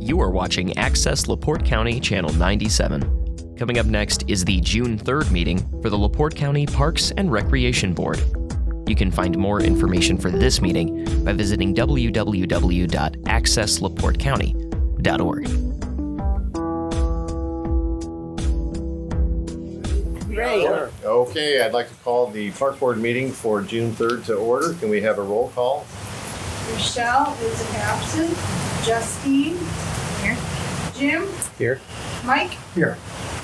You are watching Access LaPorte County Channel 97. Coming up next is the June 3rd meeting for the LaPorte County Parks and Recreation Board. You can find more information for this meeting by visiting www.accesslaportecounty.org. Great. Okay, I'd like to call the Park Board meeting for June 3rd to order. Can we have a roll call? Michelle is absent. Justine. Here. Jim. Here. Mike. Here.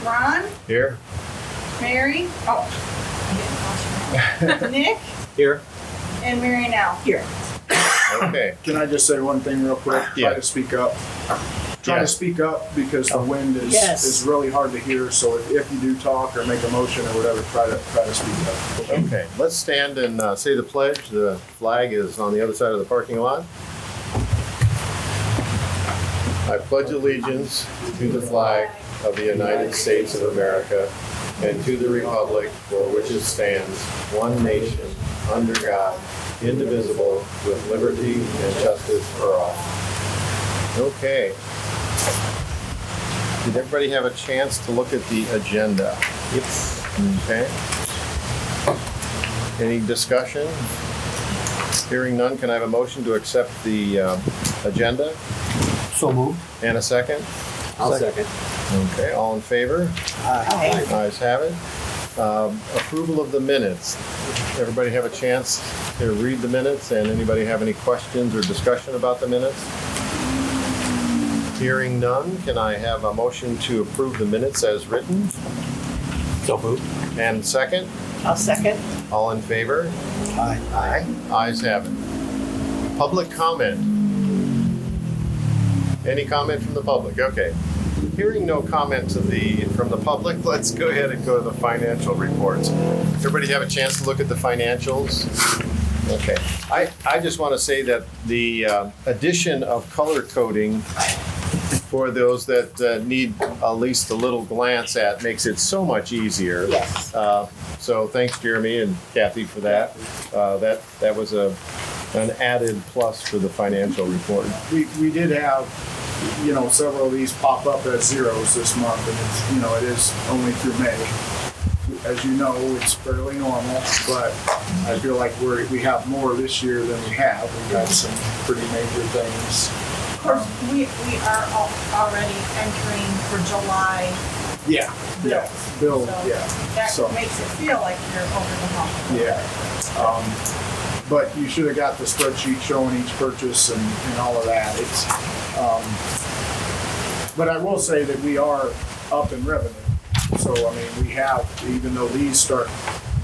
Ron. Here. Mary. Oh. Nick. Here. And Mary now. Here. Okay. Can I just say one thing real quick? Yeah. Try to speak up. Try to speak up because the wind is really hard to hear. So if you do talk or make a motion or whatever, try to speak up. Okay, let's stand and say the pledge. The flag is on the other side of the parking lot. I pledge allegiance to the flag of the United States of America and to the republic for which it stands, one nation, under God, indivisible, with liberty and justice for all. Okay. Did everybody have a chance to look at the agenda? Yes. Okay. Any discussion? Hearing none, can I have a motion to accept the agenda? So moved. And a second? I'll second. Okay, all in favor? Aye. Ayes have it. Approval of the minutes. Everybody have a chance to read the minutes, and anybody have any questions or discussion about the minutes? Hearing none, can I have a motion to approve the minutes as written? So moved. And second? I'll second. All in favor? Aye. Aye. Ayes have it. Public comment. Any comment from the public? Okay. Hearing no comment from the public, let's go ahead and go to the financial reports. Everybody have a chance to look at the financials? Okay. I just want to say that the addition of color coding for those that need at least a little glance at makes it so much easier. Yes. So thanks, Jeremy and Kathy, for that. That was an added plus for the financial report. We did have, several of these pop up as zeros this month, and it is only through May. As you know, it's fairly normal, but I feel like we have more this year than we have. We've got some pretty major things. Of course, we are already entering for July. Yeah. Bill. So Yeah. That makes it feel like you're over the hump. Yeah. But you should have got the spreadsheet showing each purchase and all of that. But I will say that we are up in revenue. So, we have, even though these start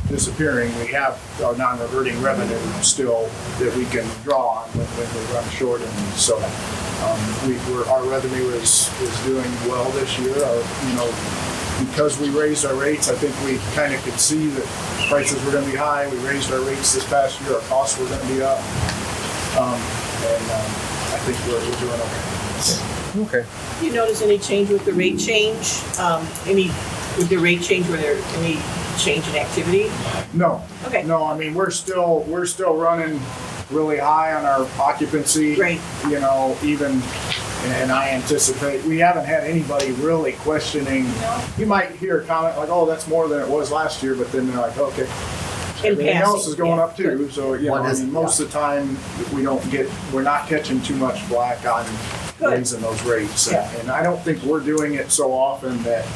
disappearing, we have our non-reverting revenue still that we can draw on when we run short. And so our revenue is doing well this year. Because we raised our rates, I think we kind of could see that prices were going to be high. We raised our rates this past year. Our costs were going to be up. I think we're doing okay. Okay. Do you notice any change with the rate change? With the rate change, were there any change in activity? No. Okay. No, we're still running really high on our occupancy. Great. And I anticipate, we haven't had anybody really questioning. You might hear a comment like, oh, that's more than it was last year, but then they're like, okay. Everything else is going up too. Good. So, most of the time we're not catching too much flack on raising those rates. Yeah. And I don't think we're doing it so often that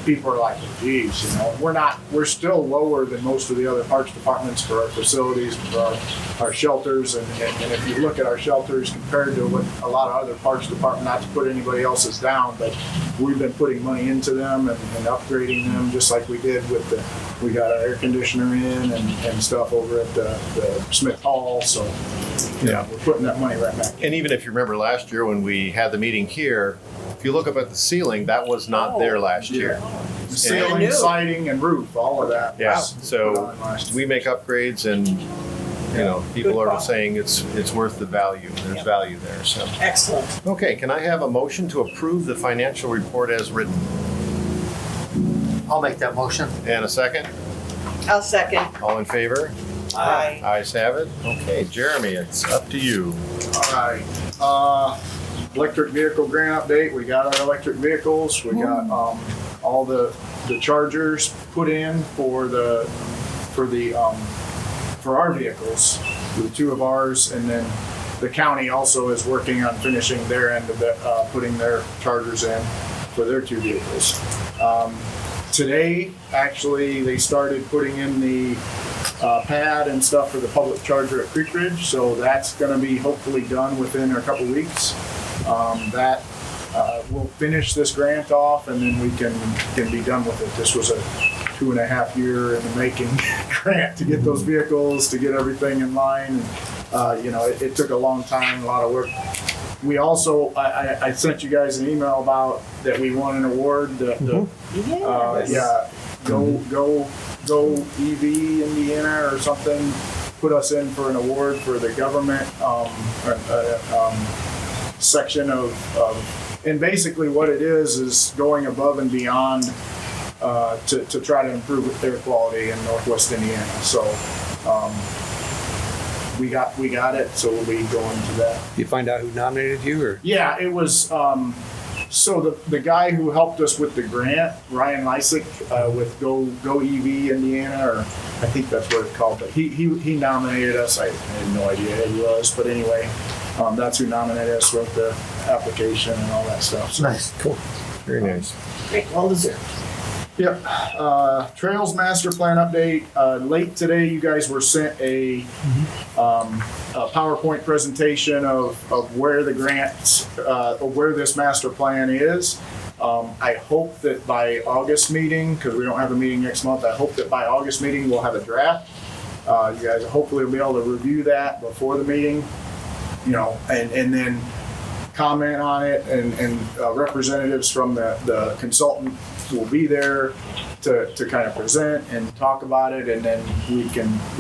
people are like, geez, we're still lower than most of the other parks departments for our facilities, for our shelters. And if you look at our shelters compared to what a lot of other parks departments, not to put anybody else's down, but we've been putting money into them and upgrading them just like we did we got our air conditioner in and stuff over at the Smith Hall. So we're putting that money right back in. And even if you remember last year when we had the meeting here, if you look up at the ceiling, that was not there last year. The ceiling, siding, and roof, all of that. Yeah, so we make upgrades and, people are saying it's worth the value. There's value there, so. Excellent. Okay, can I have a motion to approve the financial report as written? I'll make that motion. And a second? I'll second. All in favor? Aye. Ayes have it. Okay, Jeremy, it's up to you. All right. Electric vehicle grant update. We got our electric vehicles. We got all the chargers put in for our vehicles, for the 2 of ours, and then the county also is working on finishing their end of it, putting their chargers in for their 2 vehicles. Today, actually, they started putting in the pad and stuff for the public charger at Creek Ridge, so that's going to be hopefully done within a couple weeks. That we'll finish this grant off, and then we can be done with it. This was a 2.5 year in the making grant to get those vehicles, to get everything in line. And, it took a long time, a lot of work. We also, I sent you guys an email about that we won an award. Go EV Indiana or something put us in for an award for the government section of, and basically what it is going above and beyond to try to improve air quality in Northwest Indiana. So we got it, so we'll be going to that. You find out who nominated you, or? Yeah, it was. So the guy who helped us with the grant, Ryan Lysick, with Go EV Indiana, or I think that's what it's called, but he nominated us. I had no idea who he was, but anyway, that's who nominated us, wrote the application and all that stuff. So, Nice, cool, very nice. Great, well deserved. Yep. Trails master plan update. Late today, you guys were sent a PowerPoint presentation of where the grants, where this master plan is. I hope that by August meeting, because we don't have a meeting next month, I hope that by August meeting we'll have a draft. You guys hopefully will be able to review that before the meeting, and then comment on it, and representatives from the consultant will be there to kind of present and talk about it, and then we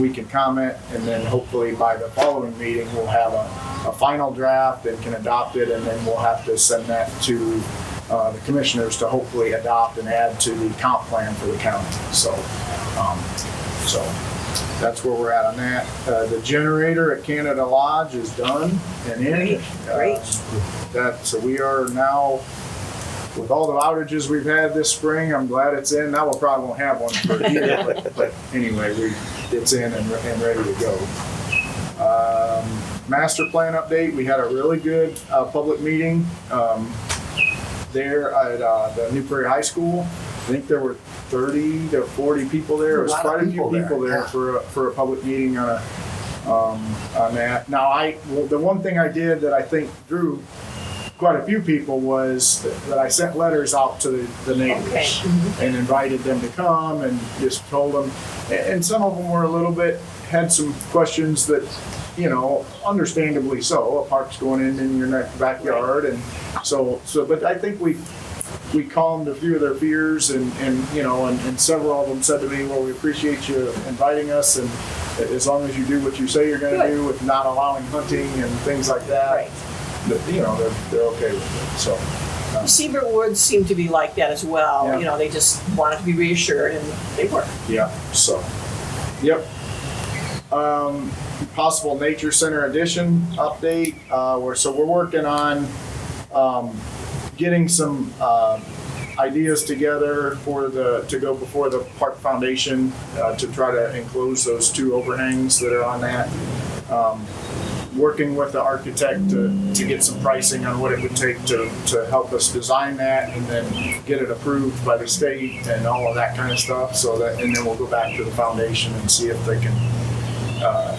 can comment, and then hopefully by the following meeting we'll have a final draft and can adopt it, and then we'll have to send that to the commissioners to hopefully adopt and add to the comp plan for the county. So that's where we're at on that. The generator at Canada Lodge is done and in. Great. So we are now, with all the outages we've had this spring, I'm glad it's in. Now we probably won't have one for a year, but anyway, it's in and ready to go. Master plan update. We had a really good public meeting there at the New Prairie High School. I think there were 30 to 40 people there. There was quite a few people there for a public meeting on that. Now, the one thing I did that I think drew quite a few people was that I sent letters out to the neighbors and invited them to come and just told them. And some of them were had some questions that, understandably so. A park's going in your backyard, and so. But I think we calmed a few of their fears, and several of them said to me, "Well, we appreciate you inviting us, and as long as you do what you say you're going to do with not allowing hunting and things like that." Right. They're okay with it. So Seabrook Woods seem to be like that as well. Yeah. They just wanted to be reassured, and they were. yeah. So, yep. Possible nature center addition update. We're working on getting some ideas together to go before the park foundation to try to enclose those 2 overhangs that are on that. Working with the architect to get some pricing on what it would take to help us design that, and then get it approved by the state and all of that kind of stuff. And then we'll go back to the foundation and see if they can,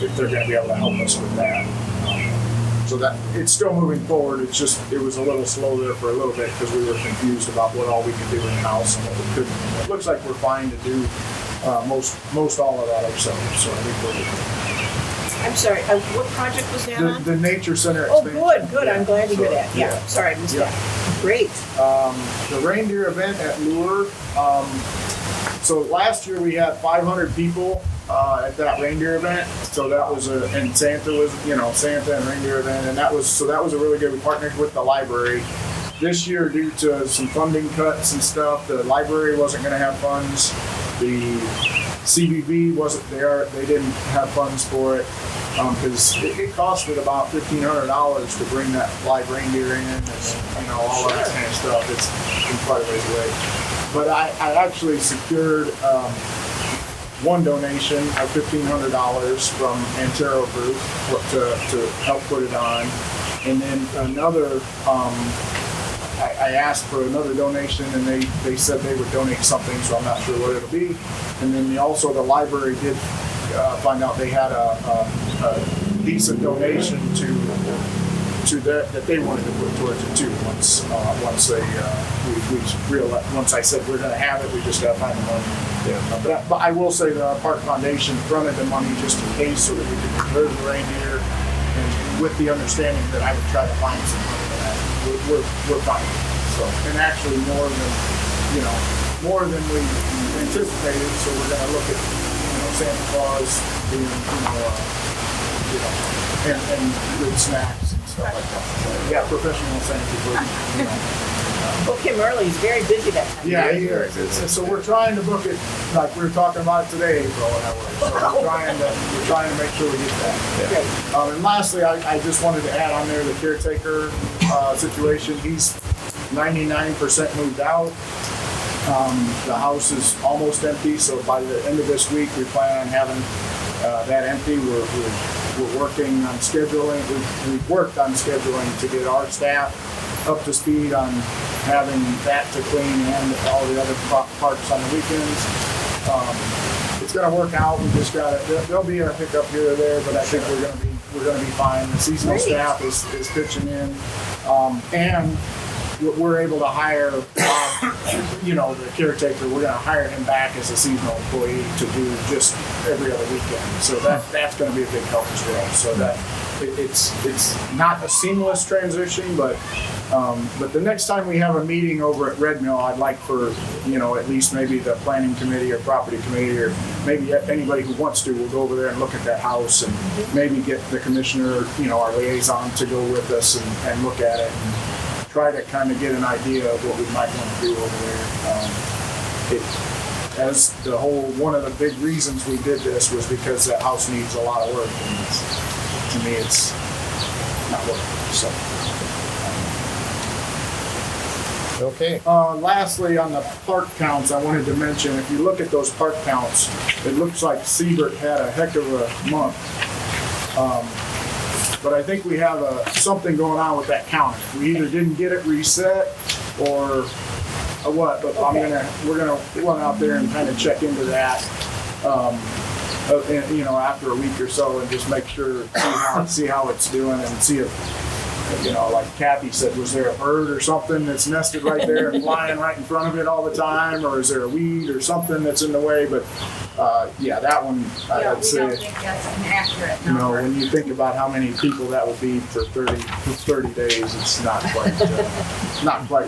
if they're going to be able to help us with that. So that it's still moving forward. It's just it was a little slow there for a little bit because we were confused about what all we could do in house and what we couldn't. It looks like we're fine to do most all of that ourselves. So I think we're good. I'm sorry, what project was that on? The nature center Oh, expansion. good, I'm glad to hear that. Yeah, yeah. sorry, I missed Yeah. that. Great. The reindeer event at Lure. So last year we had 500 people at that reindeer event. So that was and Santa was, Santa and reindeer event, and that was a really good. We partnered with the library. This year, due to some funding cuts and stuff, the library wasn't going to have funds. The CBB wasn't there. They didn't have funds for it. because it costed about $1,500 to bring that live reindeer in, and all that kind of stuff. It's been quite a ways away. But I actually secured one donation of $1,500 from Antero Group to help put it on, and then another. I asked for another donation, and they said they would donate something, so I'm not sure what it'll be. And then also the library did find out they had a decent donation that they wanted to put towards it too. Once I said we're going to have it, we just got to find the money. Yeah. But I will say the Park Foundation fronted the money just in case, so that we could preserve the reindeer, and with the understanding that I would try to find some money for that. We're fine. So, and actually more than we anticipated. So we're going to look at Santa Claus being and good snacks and stuff like that. So, yeah, professional Santa Claus. Well, Kim Early's very busy that time. Yeah, he is. So we're trying to book it like we were talking about it today, April, and that way. So we're trying to make sure we get that. Yeah. And lastly, I just wanted to add on there the caretaker situation. He's 99% moved out. The house is almost empty, so by the end of this week, we plan on having that empty. We're working on scheduling. We've worked on scheduling to get our staff up to speed on having that to clean and all the other parts on the weekends. It's going to work out. We just got to. There'll be a hiccup here or there, but I think we're going to be fine. The seasonal staff is pitching in, and we're able to hire, the caretaker. We're going to hire him back as a seasonal employee to do just every other weekend. So that's going to be a big help as well. So that it's not a seamless transition, but the next time we have a meeting over at Red Mill, I'd like for at least maybe the planning committee or property committee, or maybe anybody who wants to, will go over there and look at that house, and maybe get the commissioner, our liaison, to go with us and look at it. And try to kind of get an idea of what we might want to do over there. One of the big reasons we did this was because that house needs a lot of work, and to me it's not working. So. Okay. Lastly, on the park counts, I wanted to mention, if you look at those park counts, it looks like Siebert had a heck of a month. But I think we have something going on with that count. We either didn't get it reset or what, but we're gonna run out there and kind of check into that, after a week or so, and just make sure, see how it's doing, and see if, like Kathy said, was there a bird or something that's nested right there and flying right in front of it all the time, or is there a weed or something that's in the way? But that one, I'd say, don't think that's an accurate number. when you think about how many people that would be for 30 days, it's not quite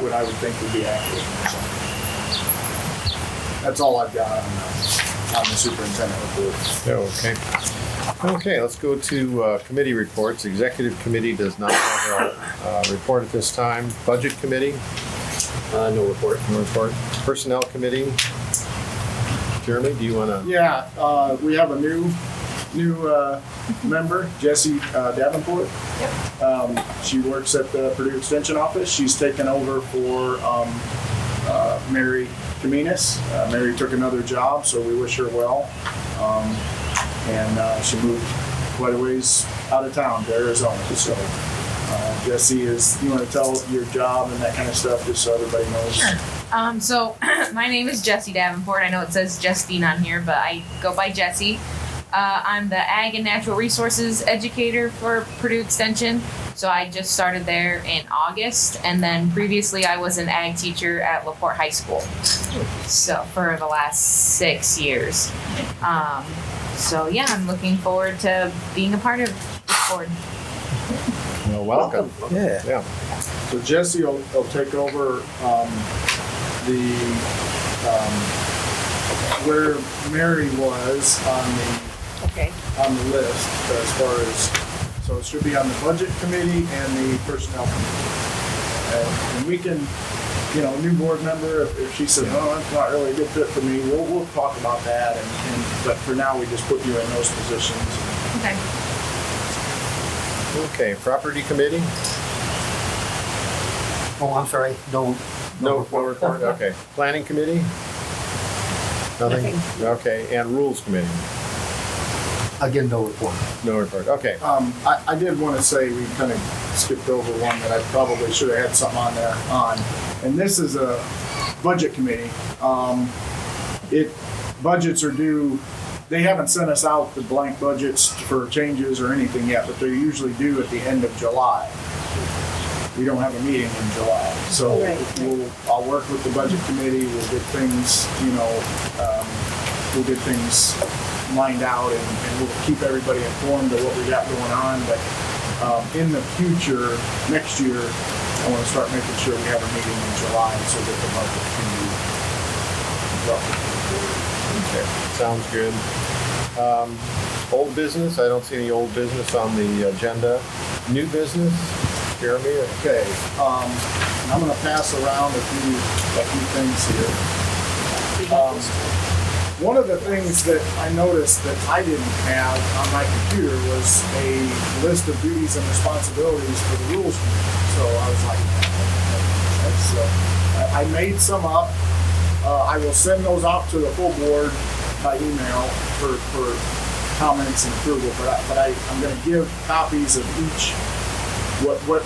what I would think would be accurate. So that's all I've got on the superintendent report. Okay. Okay, let's go to committee reports. Executive committee does not have a report at this time. Budget committee? No report. No report. Personnel committee? Jeremy, do you want to? Yeah, we have a new member, Jessie Davenport. Yep. She works at the Purdue Extension office. She's taken over for Mary Kaminas. Mary took another job, so we wish her well. And she moved quite a ways out of town to Arizona. So Jessie, you want to tell your job and that kind of stuff, just so everybody knows? Sure. So my name is Jessie Davenport. I know it says Justine on here, but I go by Jessie. I'm the Ag and Natural Resources educator for Purdue Extension. So I just started there in August, and then previously I was an ag teacher at LaPorte High School. So for the last 6 years. I'm looking forward to being a part of this board. Well, welcome. Yeah. So Jessie will take over where Mary was on the list as far as, so it should be on the budget committee and the personnel committee. And we can, new board member, if she says, oh, that's not really a good fit for me, we'll talk about that. But for now, we just put you in those positions. Okay. Okay, property committee? Oh, I'm sorry, no. No report, okay. Planning committee? Nothing? Okay, and rules committee? Again, no report. No report, okay. I did want to say we kind of skipped over one that I probably should have had something on there and this is a budget committee. Budgets are due, they haven't sent us out the blank budgets for changes or anything yet, but they're usually due at the end of July. We don't have a meeting in July, so I'll work with the budget committee. We'll get things, lined out, and we'll keep everybody informed of what we got going on. But in the future, next year, I want to start making sure we have a meeting in July so that the budget can be Okay, sounds good. Old business, I don't see any old business on the agenda. New business, Jeremy? Okay, I'm gonna pass around a few things here. One of the things that I noticed that I didn't have on my computer was a list of duties and responsibilities for the rules committee. So I was like, I made some up. I will send those out to the full board by email for comments and approval, but I'm going to give copies of each, what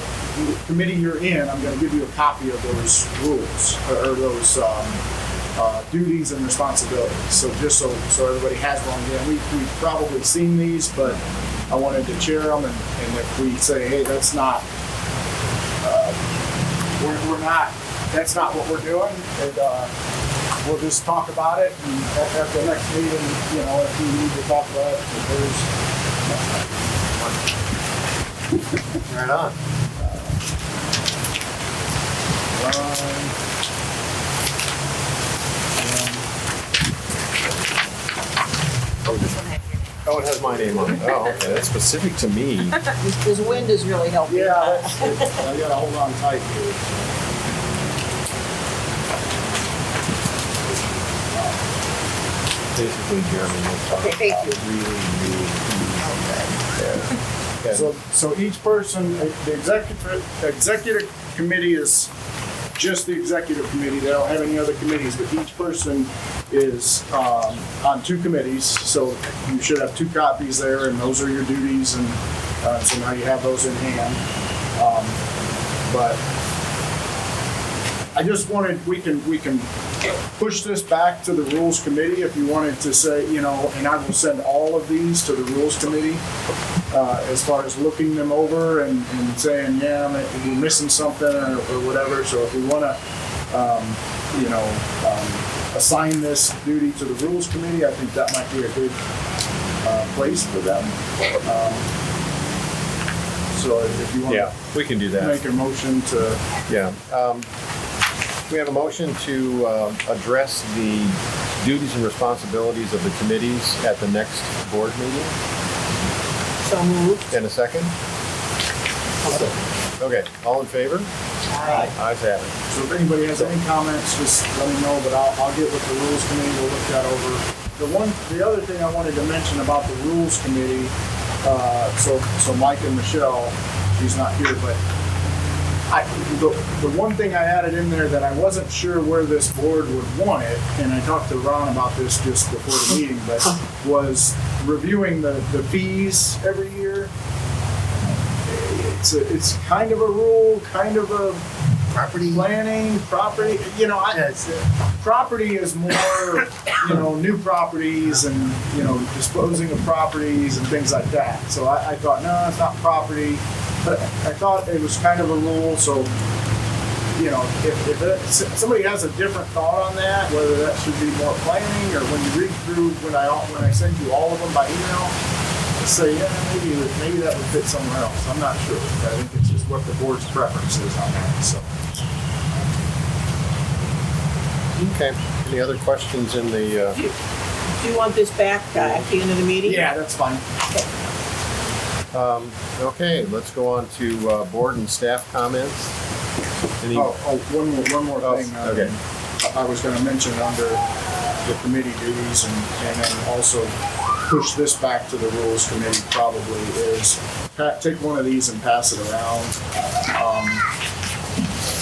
committee you're in, I'm going to give you a copy of those rules, or those duties and responsibilities. So just so everybody has one. Again, we've probably seen these, but I wanted to share them, and if we say, hey, that's not, that's not what we're doing, and we'll just talk about it, and at the next meeting, if we need to talk about it, Right on. Oh, it has my name on it. Oh, okay, that's specific to me. This wind is really helping. yeah, I gotta hold on tight here. Basically, Jeremy will talk Okay, thank about you. really yeah. So each person, the executive committee is just the executive committee. They don't have any other committees, but each person is on two committees. So you should have two copies there, and those are your duties, and so now you have those in hand. But I just wanted, we can push this back to the rules committee if you wanted to say, and I will send all of these to the rules committee as far as looking them over and saying, yeah, we're missing something or whatever. So if we want to, assign this duty to the rules committee, I think that might be a good place for them. So if you want to we can do that. make a motion to... Yeah. We have a motion to address the duties and responsibilities of the committees at the next board meeting. So moved. And a second? Okay, all in favor? Aye. Ayes have it. So if anybody has any comments, just let me know, but I'll get with the rules committee, we'll look that over. The other thing I wanted to mention about the rules committee, so Mike and Michelle, she's not here, but the one thing I added in there that I wasn't sure where this board would want it, and I talked to Ron about this just before the meeting, but was reviewing the fees every year. It's kind of a rule, kind of a Property. planning, property, property is more, new properties and, disposing of properties and things like that. So I thought, no, it's not property, but I thought it was kind of a rule. So, if somebody has a different thought on that, whether that should be more planning, or when you read through, when I send you all of them by email, say, maybe that would fit somewhere else. I'm not sure. I think it's just what the board's preference is on that. So. Okay. Any other questions in the? Do you want this back at the end of the meeting? Yeah, that's fine. Okay, let's go on to board and staff comments. Any? One more thing. Okay. I was going to mention under the committee duties and then also push this back to the rules committee probably is take one of these and pass it around.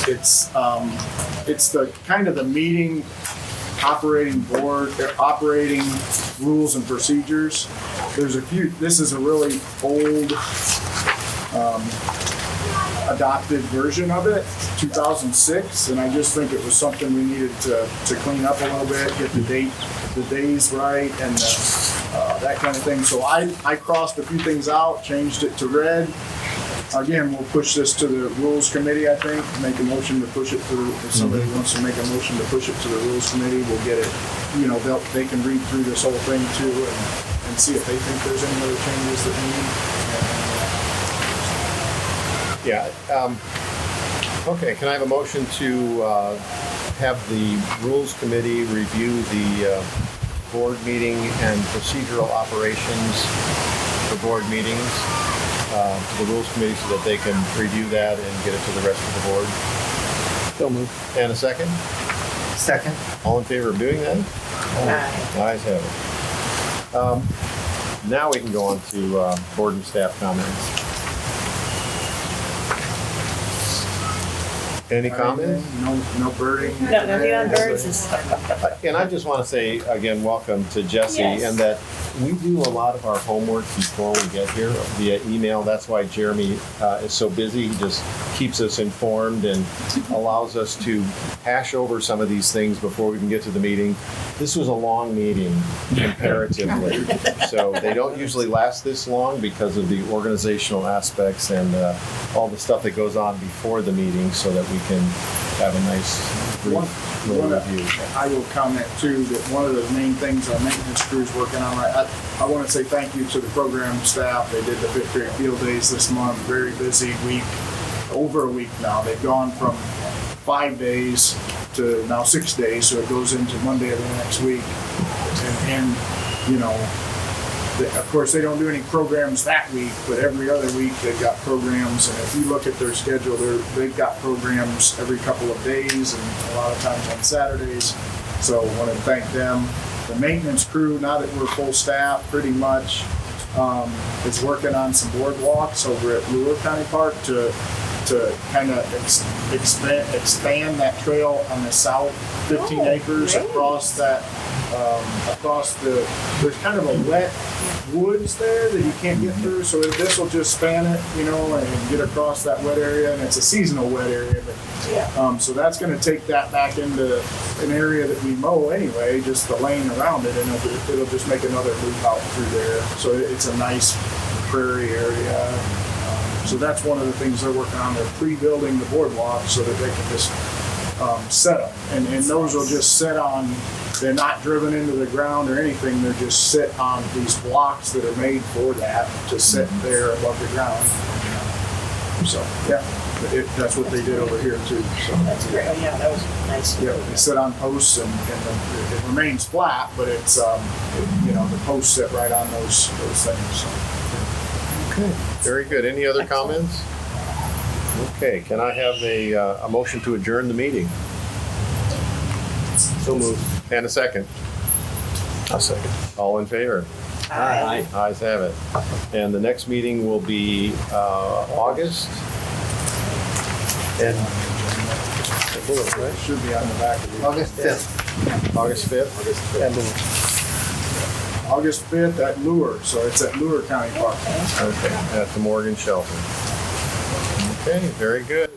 It's the kind of the meeting operating board, operating rules and procedures. There's a few, this is a really old adopted version of it, 2006, and I just think it was something we needed to clean up a little bit, get the days right, and that kind of thing. So I crossed a few things out, changed it to red. Again, we'll push this to the rules committee, I think, make a motion to push it through. If somebody wants to make a motion to push it to the rules committee, we'll get it, you know, they can read through this whole thing too and see if they think there's any other changes that we need. Yeah. Okay, can I have a motion to have the Rules Committee review the board meeting and procedural operations for board meetings to the Rules Committee so that they can review that and get it to the rest of the board? So moved. And a second? Second. All in favor of doing that? Ayes have it. Now we can go on to board and staff comments. Any comments? No birding. No, nothing on birds and And I just want to say again, welcome to Jesse, Yes. and that we do a lot of our homework before we get here via email. That's why Jeremy is so busy. He just keeps us informed and allows us to hash over some of these things before we can get to the meeting. This was a long meeting comparatively, so they don't usually last this long because of the organizational aspects and all the stuff that goes on before the meeting, so that we can have a nice brief little review. I will comment too that one of the main things our maintenance crew is working on. I want to say thank you to the program staff. They did the fifth grade field days this month. Very busy week, over a week now. They've gone from 5 days to now 6 days, so it goes into Monday of the next week. And you know, of course, they don't do any programs that week, but every other week they've got programs. And if you look at their schedule, they've got programs every couple of days and a lot of times on Saturdays. So I want to thank them. The maintenance crew, now that we're full staff, pretty much is working on some boardwalks over at Lure County Park to kind of expand that trail on the south 15 acres across that. There's kind of a wet woods there that you can't get through, so this will just span it, you know, and get across that wet area, and it's a seasonal wet area, but so that's going to take that back into an area that we mow anyway, just the lane around it, and it'll just make another loop out through there, so it's a nice prairie area. So that's one of the things they're working on. They're pre-building the boardwalk so that they can just set them, and those will just sit on. They're not driven into the ground or anything. They're just sit on these blocks that are made for that to sit there above the ground. So yeah, that's what they did over here too. So that's great. Oh, yeah, that was nice. Yeah, they sit on posts and it remains flat, but it's you know, the posts sit right on those things. So. Okay, very good. Any other comments? Okay, can I have a motion to adjourn the meeting? So moved. And a second? I'll second. All in favor? Aye. Ayes have it. And the next meeting will be August. And It should be on the back of the August 5th. August 5th? August 5th at Lure, so it's at Lure County Park. Okay, at the Morgan Shelter. Okay, very good.